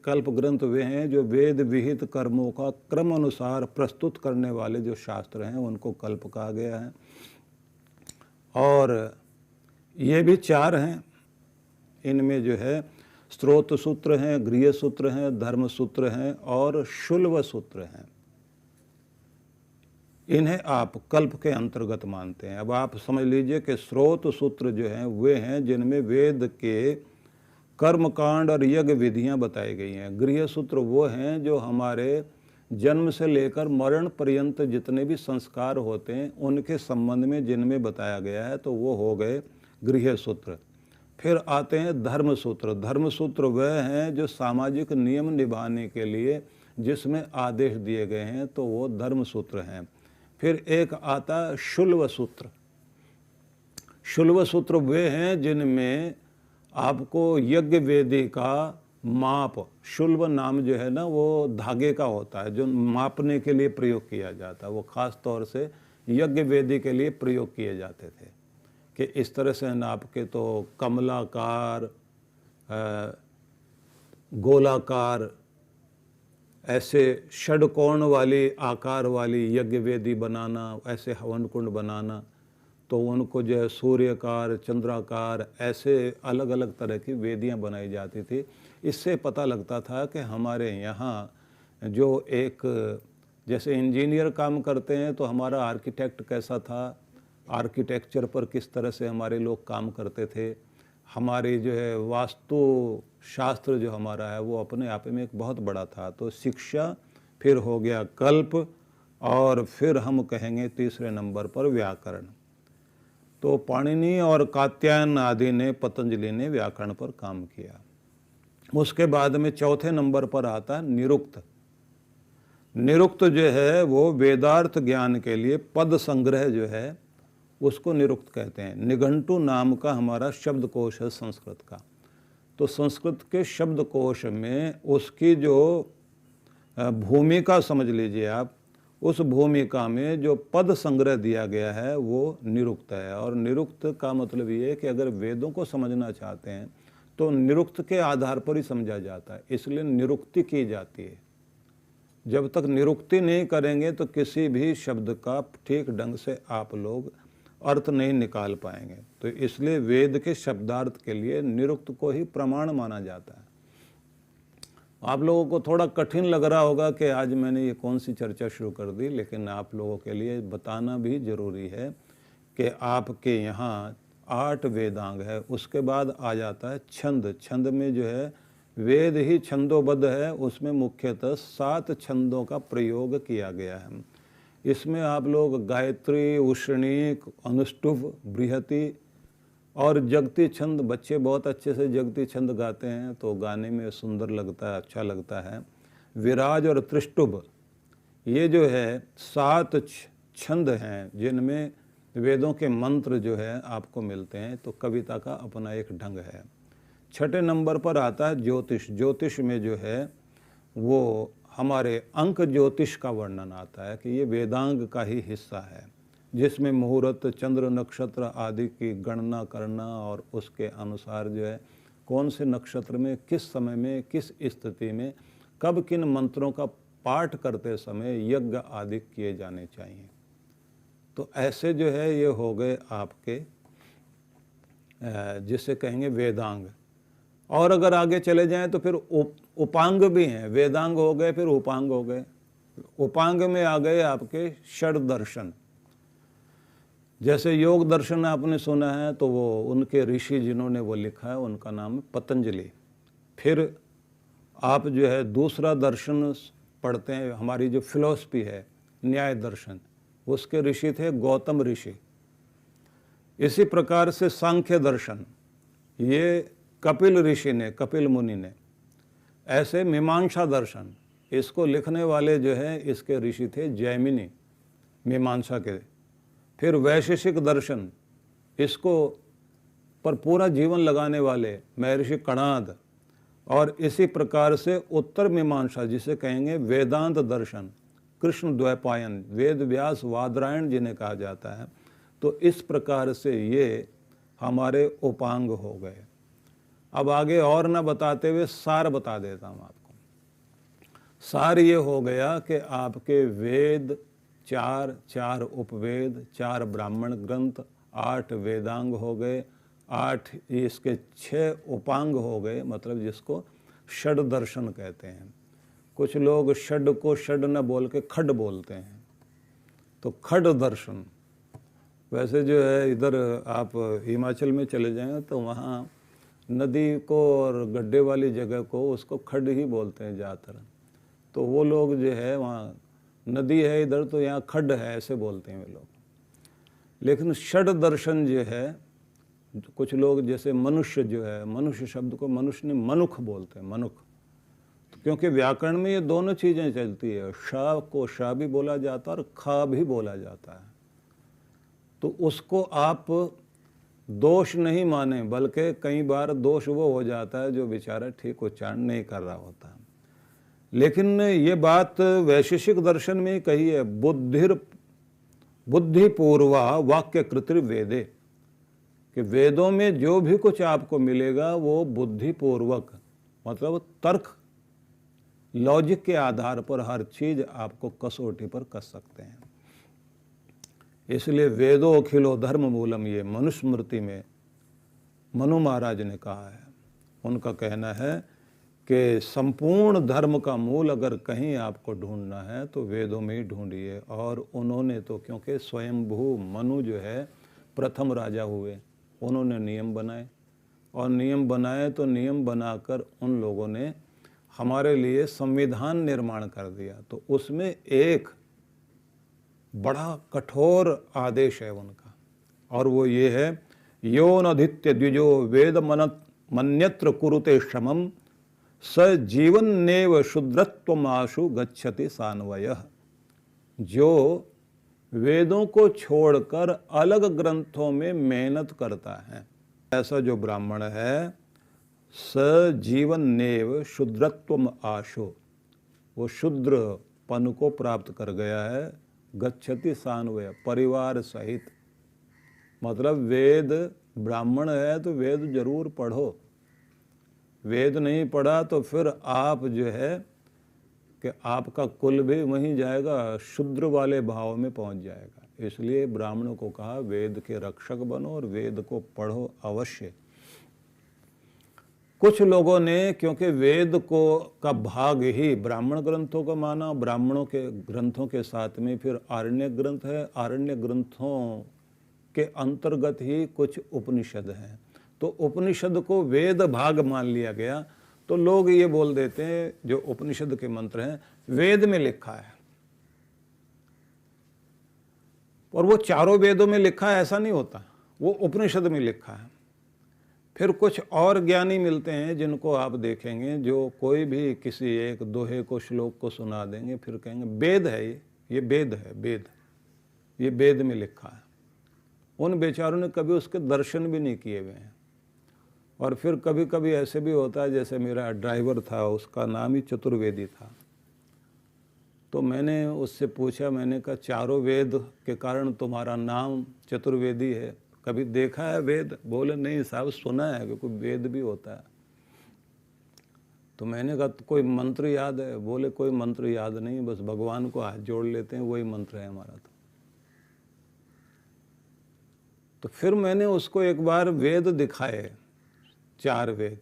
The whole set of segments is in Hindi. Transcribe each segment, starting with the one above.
कल्प ग्रंथ वे हैं जो वेद विहित कर्मों का क्रम अनुसार प्रस्तुत करने वाले जो शास्त्र हैं उनको कल्प कहा गया है। और ये भी 4 हैं, इनमें जो है स्रोत सूत्र हैं, गृह सूत्र हैं, धर्म सूत्र हैं और शुल्व सूत्र हैं। इन्हें आप कल्प के अंतर्गत मानते हैं। अब आप समझ लीजिए कि स्रोत सूत्र जो हैं वे हैं जिनमें वेद के कर्मकांड और यज्ञ विधियां बताई गई हैं। गृह सूत्र वो हैं जो हमारे जन्म से लेकर मरण पर्यंत जितने भी संस्कार होते हैं उनके संबंध में जिनमें बताया गया है, तो वो हो गए गृह सूत्र। फिर आते हैं धर्म सूत्र। धर्म सूत्र वह हैं जो सामाजिक नियम निभाने के लिए जिसमें आदेश दिए गए हैं, तो वो धर्म सूत्र हैं। फिर एक आता शुल्व सूत्र। शुल्व सूत्र वे हैं जिनमें आपको यज्ञ वेदी का माप, शुल्व नाम जो है ना वो धागे का होता है जो मापने के लिए प्रयोग किया जाता है। वो खास तौर से यज्ञ वेदी के लिए प्रयोग किए जाते थे कि इस तरह से नाप के, तो कमलाकार, गोलाकार, ऐसे षडकोण वाली आकार वाली यज्ञ वेदी बनाना, ऐसे हवन कुंड बनाना, तो उनको जो है सूर्यकार, चंद्राकार, ऐसे अलग अलग तरह की वेदियां बनाई जाती थी। इससे पता लगता था कि हमारे यहाँ जो एक जैसे इंजीनियर काम करते हैं तो हमारा आर्किटेक्ट कैसा था, आर्किटेक्चर पर किस तरह से हमारे लोग काम करते थे, हमारी जो है वास्तु शास्त्र जो हमारा है वो अपने आप में एक बहुत बड़ा था। तो शिक्षा, फिर हो गया कल्प, और फिर हम कहेंगे तीसरे नंबर पर व्याकरण। तो पाणिनि और कात्यायन आदि ने, पतंजलि ने व्याकरण पर काम किया। उसके बाद में चौथे नंबर पर आता है निरुक्त। निरुक्त जो है वो वेदार्थ ज्ञान के लिए पद संग्रह जो है उसको निरुक्त कहते हैं। निघंटु नाम का हमारा शब्दकोश है संस्कृत का। तो संस्कृत के शब्दकोश में उसकी जो भूमिका समझ लीजिए आप, उस भूमिका में जो पद संग्रह दिया गया है वो निरुक्त है। और निरुक्त का मतलब ये है कि अगर वेदों को समझना चाहते हैं तो निरुक्त के आधार पर ही समझा जाता है, इसलिए निरुक्ति की जाती है। जब तक निरुक्ति नहीं करेंगे तो किसी भी शब्द का ठीक ढंग से आप लोग अर्थ नहीं निकाल पाएंगे। तो इसलिए वेद के शब्दार्थ के लिए निरुक्त को ही प्रमाण माना जाता है। आप लोगों को थोड़ा कठिन लग रहा होगा कि आज मैंने ये कौन सी चर्चा शुरू कर दी, लेकिन आप लोगों के लिए बताना भी जरूरी है कि आपके यहाँ 8 वेदांग है। उसके बाद आ जाता है छंद। छंद में जो है वेद ही छंदोबद्ध है, उसमें मुख्यतः 7 छंदों का प्रयोग किया गया है। इसमें आप लोग गायत्री, उष्णीक, अनुष्टुभ, बृहति और जगती छंद, बच्चे बहुत अच्छे से जगती छंद गाते हैं तो गाने में सुंदर लगता है, अच्छा लगता है। विराज और त्रिष्टुभ, ये जो है 7 छंद हैं जिनमें वेदों के मंत्र जो है आपको मिलते हैं। तो कविता का अपना एक ढंग है। छठे नंबर पर आता है ज्योतिष। ज्योतिष में जो है वो हमारे अंक ज्योतिष का वर्णन आता है कि ये वेदांग का ही हिस्सा है, जिसमें मुहूर्त, चंद्र, नक्षत्र आदि की गणना करना और उसके अनुसार जो है कौन से नक्षत्र में, किस समय में, किस स्थिति में, कब किन मंत्रों का पाठ करते समय यज्ञ आदि किए जाने चाहिए। तो ऐसे जो है ये हो गए आपके जिसे कहेंगे वेदांग। और अगर आगे चले जाएं तो फिर उपांग भी हैं। वेदांग हो गए, फिर उपांग हो गए। उपांग में आ गए आपके षड दर्शन। जैसे योग दर्शन आपने सुना है तो वो उनके ऋषि जिन्होंने वो लिखा है उनका नाम है पतंजलि। फिर आप जो है दूसरा दर्शन पढ़ते हैं, हमारी जो फिलॉसफी है न्याय दर्शन, उसके ऋषि थे गौतम ऋषि। इसी प्रकार से सांख्य दर्शन, ये कपिल ऋषि ने, कपिल मुनि ने। ऐसे मीमांसा दर्शन, इसको लिखने वाले जो हैं इसके ऋषि थे जैमिनी, मीमांसा के। फिर वैशेषिक दर्शन, इसको पर पूरा जीवन लगाने वाले महर्षि कणाद। और इसी प्रकार से उत्तर मीमांसा जिसे कहेंगे वेदांत दर्शन, कृष्ण द्वैपायन, वेद व्यास वादरायण जिन्हें कहा जाता है। तो इस प्रकार से ये हमारे उपांग हो गए। अब आगे और न बताते हुए सार बता देता हूँ आपको। सार ये हो गया कि आपके वेद चार, चार उपवेद, चार ब्राह्मण ग्रंथ, 8 वेदांग हो गए, 8 इसके 6 उपांग हो गए, मतलब जिसको षड दर्शन कहते हैं। कुछ लोग षड को षड न बोल के खड बोलते हैं, तो खड दर्शन। वैसे जो है इधर आप हिमाचल में चले जाएं तो वहाँ नदी को और गड्ढे वाली जगह को उसको खड ही बोलते हैं ज़्यादातर। तो वो लोग जो है वहाँ नदी है इधर तो यहाँ खड है ऐसे बोलते हैं वे लोग। लेकिन षड दर्शन जो है, कुछ लोग जैसे मनुष्य जो है, मनुष्य शब्द को मनुष्य नहीं मनुख बोलते हैं, मनुख। तो क्योंकि व्याकरण में ये दोनों चीज़ें चलती है, शा को शा भी बोला जाता है और खा भी बोला जाता है। तो उसको आप दोष नहीं माने, बल्कि कई बार दोष वो हो जाता है जो बेचारा ठीक उच्चारण नहीं कर रहा होता। लेकिन ये बात वैशेषिक दर्शन में ही कही है, बुद्धिपूर्वा वाक्य कृत्रि वेदे, कि वेदों में जो भी कुछ आपको मिलेगा वो बुद्धिपूर्वक, मतलब तर्क लॉजिक के आधार पर हर चीज आपको कसौटी पर कस सकते हैं। इसलिए वेदो अखिलो धर्म मूलम, ये मनुस्मृति में मनु महाराज ने कहा है। उनका कहना है कि संपूर्ण धर्म का मूल अगर कहीं आपको ढूंढना है तो वेदों में ही ढूंढिए। और उन्होंने तो, क्योंकि स्वयंभू मनु जो है प्रथम राजा हुए, उन्होंने नियम बनाए, और नियम बनाए तो नियम बनाकर उन लोगों ने हमारे लिए संविधान निर्माण कर दिया। तो उसमें एक बड़ा कठोर आदेश है उनका, और वो ये है, यो नधित्य द्विजो वेद मन्यत्र कुरुते श्रमम स जीवन नेव शुद्रत्वमाशु गच्छति सान्वयः। जो वेदों को छोड़कर अलग ग्रंथों में मेहनत करता है, ऐसा जो ब्राह्मण है, स जीवन नेव शुद्रत्वम आशु, वो शुद्रपन को प्राप्त कर गया है, गच्छति सान्वय, परिवार सहित। मतलब वेद, ब्राह्मण है तो वेद जरूर पढ़ो, वेद नहीं पढ़ा तो फिर आप जो है कि आपका कुल भी वहीं जाएगा, शूद्र वाले भाव में पहुंच जाएगा। इसलिए ब्राह्मणों को कहा वेद के रक्षक बनो और वेद को पढ़ो अवश्य। कुछ लोगों ने, क्योंकि वेद को का भाग ही ब्राह्मण ग्रंथों को माना, ब्राह्मणों के ग्रंथों के साथ में फिर आरण्य ग्रंथ है, आरण्य ग्रंथों के अंतर्गत ही कुछ उपनिषद हैं, तो उपनिषद को वेद भाग मान लिया गया। तो लोग ये बोल देते हैं जो उपनिषद के मंत्र हैं वेद में लिखा है, और वो चारों वेदों में लिखा है ऐसा नहीं होता, वो उपनिषद में लिखा है। फिर कुछ और ज्ञानी मिलते हैं जिनको आप देखेंगे जो कोई भी किसी एक दोहे को, श्लोक को सुना देंगे, फिर कहेंगे वेद है ये वेद है, वेद, ये वेद में लिखा है। उन बेचारों ने कभी उसके दर्शन भी नहीं किए हुए हैं। और फिर कभी कभी ऐसे भी होता है, जैसे मेरा ड्राइवर था, उसका नाम ही चतुर्वेदी था, तो मैंने उससे पूछा, मैंने कहा चारों वेद के कारण तुम्हारा नाम चतुर्वेदी है, कभी देखा है वेद? बोले नहीं साहब, सुना है कि कोई वेद भी होता है। तो मैंने कहा तो कोई मंत्र याद है? बोले कोई मंत्र याद नहीं, बस भगवान को हाथ जोड़ लेते हैं, वही मंत्र है हमारा। तो फिर मैंने उसको एक बार वेद दिखाए, 4 वेद,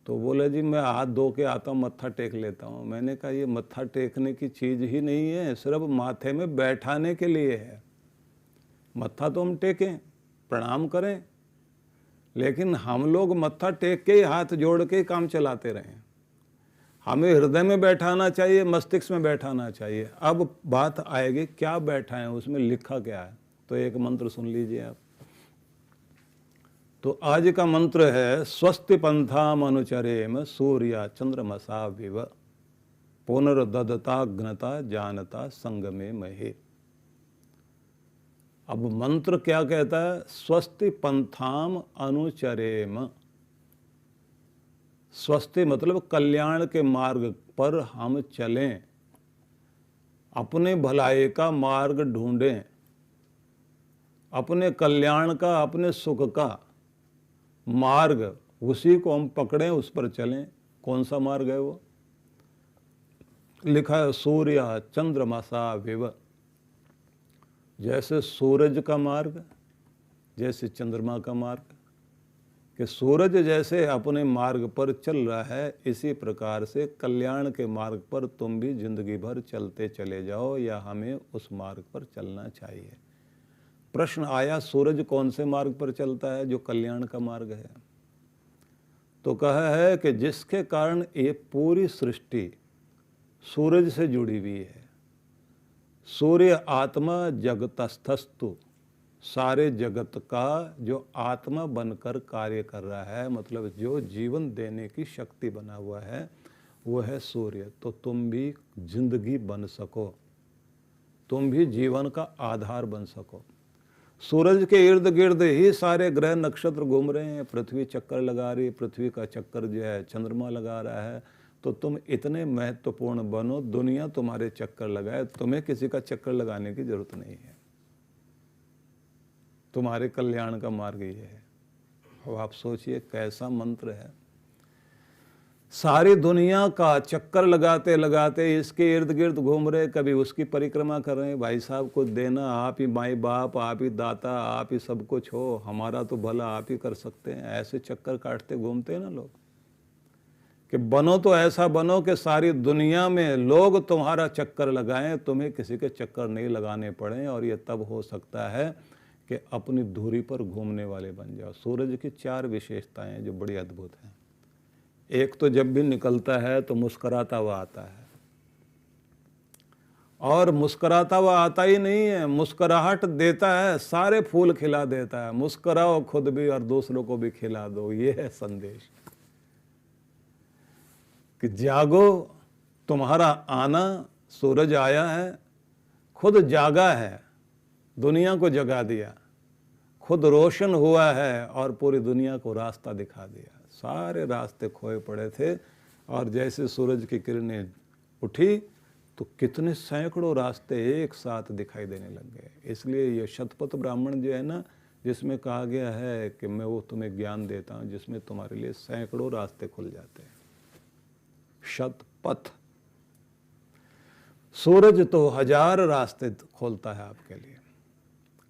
तो बोले जी मैं हाथ धो के आता हूँ, मत्था टेक लेता हूँ। मैंने कहा ये मत्था टेकने की चीज़ ही नहीं है, सिर्फ माथे में बैठाने के लिए है। मत्था तो हम टेकें, प्रणाम करें, लेकिन हम लोग मत्था टेक के ही, हाथ जोड़ के ही काम चलाते रहें। हमें हृदय में बैठाना चाहिए, मस्तिष्क में बैठाना चाहिए। अब बात आएगी क्या बैठा है, उसमें लिखा क्या है। तो एक मंत्र सुन लीजिए आप। तो आज का मंत्र है, स्वस्ति पंथाम अनुचरेम सूर्या चंद्रमसा विव पुनर्ददताग्नता जानता संगमे महे। अब मंत्र क्या कहता है? स्वस्ति पंथाम अनुचरेम। स्वस्ति मतलब कल्याण के मार्ग पर हम चलें, अपने भलाई का मार्ग ढूंढें, अपने कल्याण का, अपने सुख का मार्ग, उसी को हम पकड़ें, उस पर चलें। कौन सा मार्ग है वो? लिखा है सूर्य चंद्रमासा विव, जैसे सूरज का मार्ग, जैसे चंद्रमा का मार्ग, कि सूरज जैसे अपने मार्ग पर चल रहा है, इसी प्रकार से कल्याण के मार्ग पर तुम भी जिंदगी भर चलते चले जाओ, या हमें उस मार्ग पर चलना चाहिए। प्रश्न आया, सूरज कौन से मार्ग पर चलता है? जो कल्याण का मार्ग है। तो कहा है कि जिसके कारण ये पूरी सृष्टि सूरज से जुड़ी हुई है। सूर्य आत्मा जगतस्थस्तु, सारे जगत का जो आत्मा बनकर कार्य कर रहा है, मतलब जो जीवन देने की शक्ति बना हुआ है, वो है सूर्य। तो तुम भी जिंदगी बन सको, तुम भी जीवन का आधार बन सको। सूरज के इर्द गिर्द ही सारे ग्रह नक्षत्र घूम रहे हैं, पृथ्वी चक्कर लगा रही है, पृथ्वी का चक्कर जो है चंद्रमा लगा रहा है। तो तुम इतने महत्वपूर्ण बनो, दुनिया तुम्हारे चक्कर लगाए, तुम्हें किसी का चक्कर लगाने की जरूरत नहीं है। तुम्हारे कल्याण का मार्ग ये है। अब आप सोचिए कैसा मंत्र है। सारी दुनिया का चक्कर लगाते लगाते इसके इर्द गिर्द घूम रहे, कभी उसकी परिक्रमा कर रहे हैं। भाई साहब कुछ देना, आप ही माई बाप, आप ही दाता, आप ही सब कुछ हो, हमारा तो भला आप ही कर सकते हैं। ऐसे चक्कर काटते घूमते हैं ना लोग। कि बनो तो ऐसा बनो कि सारी दुनिया में लोग तुम्हारा चक्कर लगाएं, तुम्हें किसी के चक्कर नहीं लगाने पड़े। और ये तब हो सकता है कि अपनी धुरी पर घूमने वाले बन जाओ। सूरज की 4 विशेषताएं हैं जो बड़ी अद्भुत हैं। एक तो जब भी निकलता है तो मुस्कुराता हुआ आता है, और मुस्कुराता हुआ आता ही नहीं है, मुस्कुराहट देता है, सारे फूल खिला देता है। मुस्कुराओ खुद भी और दूसरों को भी खिला दो, ये है संदेश। कि जागो, तुम्हारा आना, सूरज आया है, खुद जागा है, दुनिया को जगा दिया, खुद रोशन हुआ है और पूरी दुनिया को रास्ता दिखा दिया। सारे रास्ते खोए पड़े थे, और जैसे सूरज की किरणें उठी तो कितने सैकड़ों रास्ते एक साथ दिखाई देने लग गए। इसलिए ये शतपथ ब्राह्मण जो है ना, जिसमें कहा गया है कि मैं वो तुम्हें ज्ञान देता हूँ जिसमें तुम्हारे लिए सैकड़ों रास्ते खुल जाते हैं। शतपथ। सूरज तो 1000 रास्ते खोलता है आपके लिए।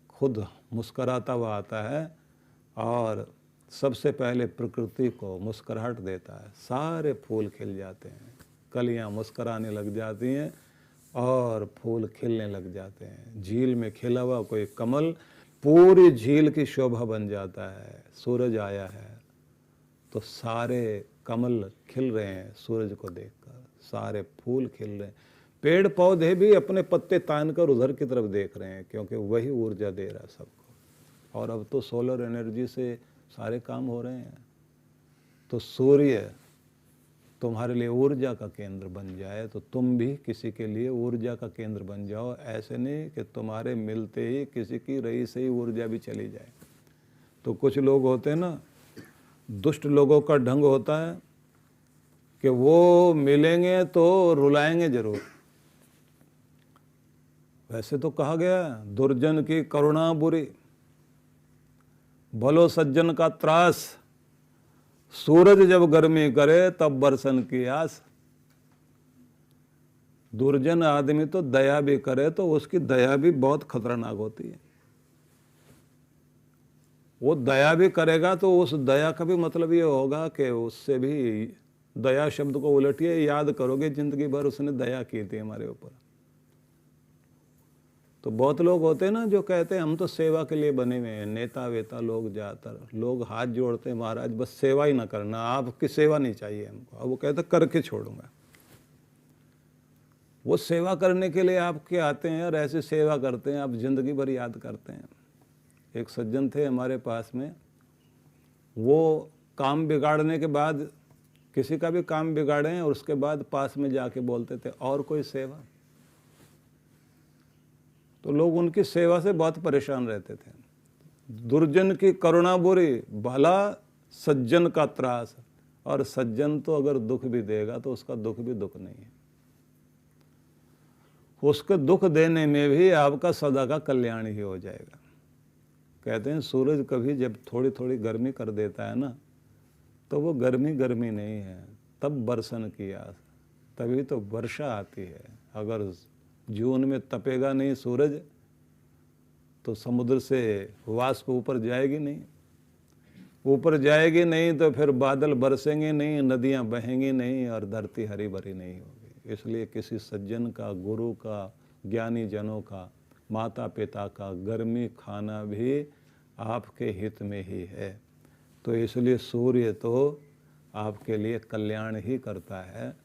खुद मुस्कराता हुआ आता है और सबसे पहले प्रकृति को मुस्कुराहट देता है। सारे फूल खिल जाते हैं, कलियां मुस्कुराने लग जाती हैं और फूल खिलने लग जाते हैं। झील में खिला हुआ कोई कमल पूरी झील की शोभा बन जाता है। सूरज आया है तो सारे कमल खिल रहे हैं सूरज को देखकर, सारे फूल खिल रहे हैं। पेड़ पौधे भी अपने पत्ते तान कर उधर की तरफ देख रहे हैं, क्योंकि वही ऊर्जा दे रहा है सबको। और अब तो सोलर एनर्जी से सारे काम हो रहे हैं। तो सूर्य तुम्हारे लिए ऊर्जा का केंद्र बन जाए तो तुम भी किसी के लिए ऊर्जा का केंद्र बन जाओ। ऐसे नहीं कि तुम्हारे मिलते ही किसी की रही से ही ऊर्जा भी चली जाए। तो कुछ लोग होते हैं ना, दुष्ट लोगों का ढंग होता है कि वो मिलेंगे तो रुलाएंगे जरूर। वैसे तो कहा गया दुर्जन की करुणा बुरी, भलो सज्जन का त्रास, सूरज जब गर्मी करे तब बरसन की आस। दुर्जन आदमी तो दया भी करे तो उसकी दया भी बहुत खतरनाक होती है। वो दया भी करेगा तो उस दया का भी मतलब ये होगा कि उससे भी, दया शब्द को उलटिए, याद करोगे जिंदगी भर उसने दया की थी हमारे ऊपर। तो बहुत लोग होते हैं ना जो कहते हैं हम तो सेवा के लिए बने हुए हैं। नेता वेता लोग, ज़्यादातर लोग हाथ जोड़ते हैं, महाराज बस सेवा ही ना करना, आपकी सेवा नहीं चाहिए हमको। अब वो कहते करके छोड़ूंगा। वो सेवा करने के लिए आपके आते हैं और ऐसे सेवा करते हैं, आप जिंदगी भर याद करते हैं। एक सज्जन थे हमारे पास में, वो काम बिगाड़ने के बाद, किसी का भी काम बिगाड़े और उसके बाद पास में जाके बोलते थे और कोई सेवा। तो लोग उनकी सेवा से बहुत परेशान रहते थे। दुर्जन की करुणा बुरी, भला सज्जन का त्रास। और सज्जन तो अगर दुख भी देगा तो उसका दुख भी दुख नहीं है, उसके दुख देने में भी आपका सदा का कल्याण ही हो जाएगा। कहते हैं सूरज कभी जब थोड़ी थोड़ी गर्मी कर देता है ना, तो वो गर्मी गर्मी नहीं है, तब बरसन की आस। तभी तो वर्षा आती है। अगर जून में तपेगा नहीं सूरज तो समुद्र से वाष्प ऊपर जाएगी नहीं, ऊपर जाएगी नहीं तो फिर बादल बरसेंगे नहीं, नदियां बहेंगी नहीं और धरती हरी भरी नहीं होगी। इसलिए किसी सज्जन का, गुरु का, ज्ञानी जनों का, माता पिता का गर्मी खाना भी आपके हित में ही है। तो इसलिए सूर्य तो आपके लिए कल्याण ही करता है।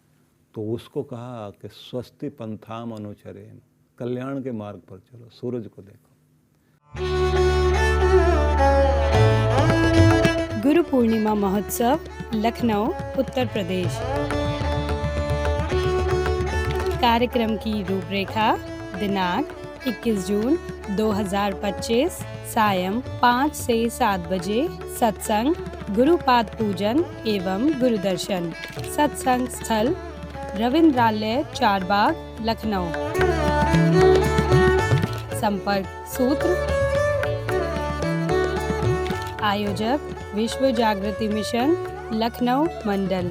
तो उसको कहा कि स्वस्ति पंथाम अनुचरेम, कल्याण के मार्ग पर चलो, सूरज को देखो। गुरु पूर्णिमा महोत्सव लखनऊ उत्तर प्रदेश। कार्यक्रम की रूपरेखा दिनांक 21 जून 2025 सायं 5 से 7 बजे सत्संग, गुरुपाद पूजन एवं गुरुदर्शन। सत्संग स्थल रविंद्रालय चारबाग लखनऊ। संपर्क सूत्र आयोजक विश्व जागृति मिशन लखनऊ मंडल।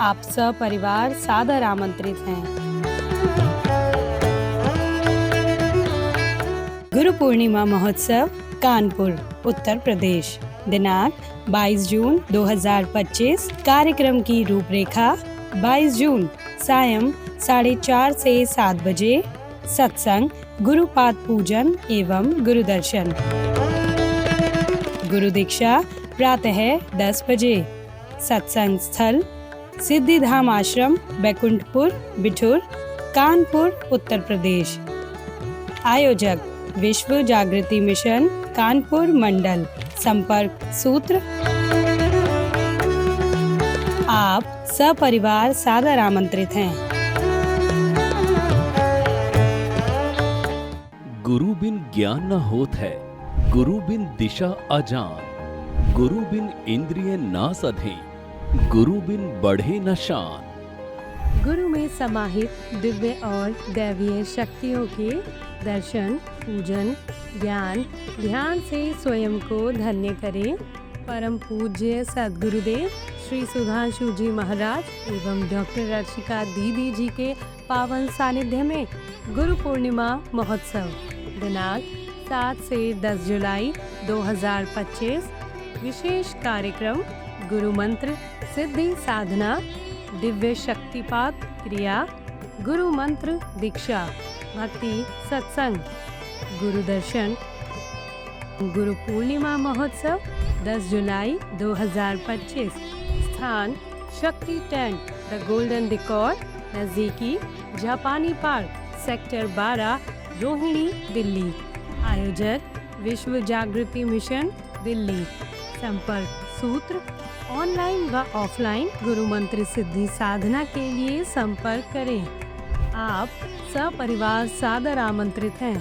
आप सपरिवार सादर आमंत्रित हैं। गुरु पूर्णिमा महोत्सव कानपुर उत्तर प्रदेश दिनांक 22 जून 2025। कार्यक्रम की रूपरेखा 22 जून सायं 4:30 से 7 बजे सत्संग, गुरुपाद पूजन एवं गुरुदर्शन। गुरु दीक्षा प्रातः 10 बजे। सत्संग स्थल सिद्धिधाम आश्रम, बैकुंठपुर, बिठूर, कानपुर उत्तर प्रदेश। आयोजक विश्व जागृति मिशन कानपुर मंडल। संपर्क सूत्र आप सपरिवार सादर आमंत्रित हैं। गुरु बिन ज्ञान न होत है, गुरु बिन दिशा अजान, गुरु बिन इंद्रिय ना सधे, गुरु बिन बढ़े न शान। गुरु में समाहित दिव्य और दैवीय शक्तियों के दर्शन, पूजन, ज्ञान, ध्यान से स्वयं को धन्य करें। परम पूज्य सद्गुरुदेव श्री सुधांशु जी महाराज एवं डॉक्टर रचिका दीदी जी के पावन सानिध्य में गुरु पूर्णिमा महोत्सव दिनांक 7 से 10 जुलाई 2025। विशेष कार्यक्रम गुरु मंत्र सिद्धि साधना, दिव्य शक्तिपात क्रिया, गुरु मंत्र दीक्षा, भक्ति सत्संग, गुरु दर्शन। गुरु पूर्णिमा महोत्सव 10 जुलाई 2025। स्थान शक्ति टेंट द गोल्डन डिकॉर, नजदीकी जापानी पार्क, सेक्टर 12, रोहिणी, दिल्ली। आयोजक विश्व जागृति मिशन दिल्ली। संपर्क सूत्र ऑनलाइन व ऑफलाइन गुरु मंत्र सिद्धि साधना के लिए संपर्क करें। आप सपरिवार सादर आमंत्रित हैं।